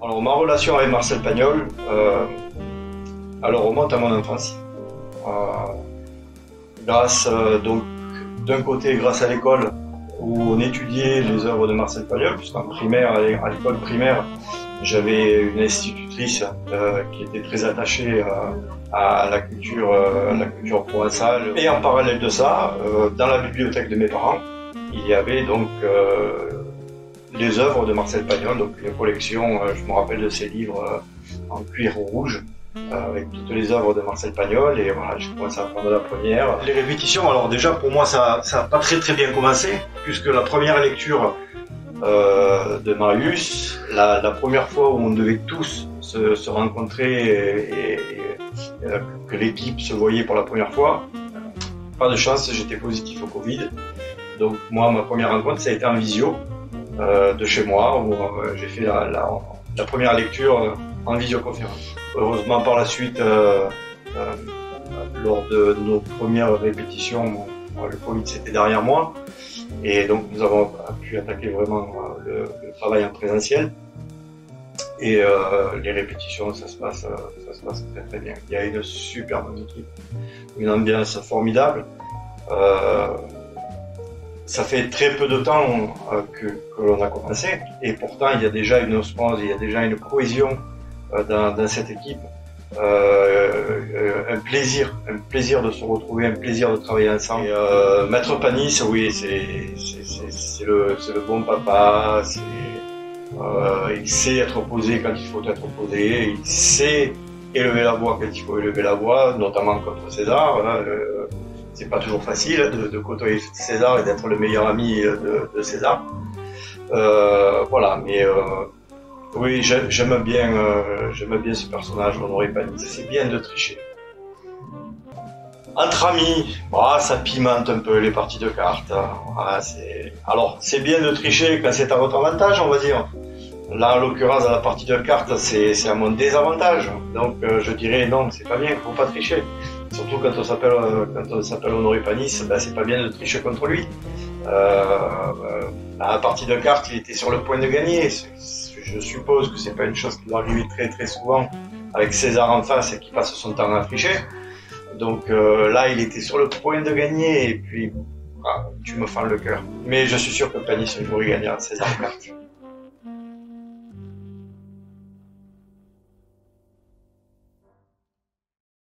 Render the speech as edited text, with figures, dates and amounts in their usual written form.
Alors ma relation avec Marcel Pagnol, elle remonte à mon enfance. Grâce donc d'un côté grâce à l'école où on étudiait les œuvres de Marcel Pagnol, puisqu'en primaire, à l'école primaire, j'avais une institutrice qui était très attachée à la culture provençale. Et en parallèle de ça, dans la bibliothèque de mes parents, il y avait donc les œuvres de Marcel Pagnol, donc une collection, je me rappelle de ces livres en cuir rouge, avec toutes les œuvres de Marcel Pagnol, et voilà, j'ai commencé à prendre la première. Les répétitions, alors déjà pour moi ça n'a pas très bien commencé, puisque la première lecture de Marius, la première fois où on devait tous se rencontrer et que l'équipe se voyait pour la première fois, pas de chance, j'étais positif au Covid. Donc moi, ma première rencontre, ça a été en visio de chez moi, où j'ai fait la première lecture en visioconférence. Heureusement, par la suite, lors de nos premières répétitions, le Covid c'était derrière moi, et donc nous avons pu attaquer vraiment le travail en présentiel. Et les répétitions, ça se passe très bien. Il y a une super bonne équipe, une ambiance formidable. Ça fait très peu de temps que l'on a commencé, et pourtant il y a déjà une osmose, il y a déjà une cohésion dans cette équipe. Un plaisir de se retrouver, un plaisir de travailler ensemble. Et, Maître Panis, oui, c'est le bon papa. Il sait être posé quand il faut être posé. Il sait élever la voix quand il faut élever la voix, notamment contre César. C'est pas toujours facile de côtoyer César et d'être le meilleur ami de César. Voilà, mais oui, j'aime bien ce personnage, Honoré Panis. C'est bien de tricher. Entre amis, ça pimente un peu les parties de cartes. Alors, c'est bien de tricher quand c'est à votre avantage, on va dire. Là, en l'occurrence, dans la partie de cartes, c'est à mon désavantage. Donc, je dirais non, c'est pas bien, il faut pas tricher. Surtout quand on s'appelle Honoré Panis, c'est pas bien de tricher contre lui. À la partie de cartes, il était sur le point de gagner. Je suppose que c'est pas une chose qui doit arriver très souvent avec César en face et qui passe son temps à tricher. Donc là, il était sur le point de gagner et puis tu me fends le cœur. Mais je suis sûr que Panis un jour il gagnera César en cartes.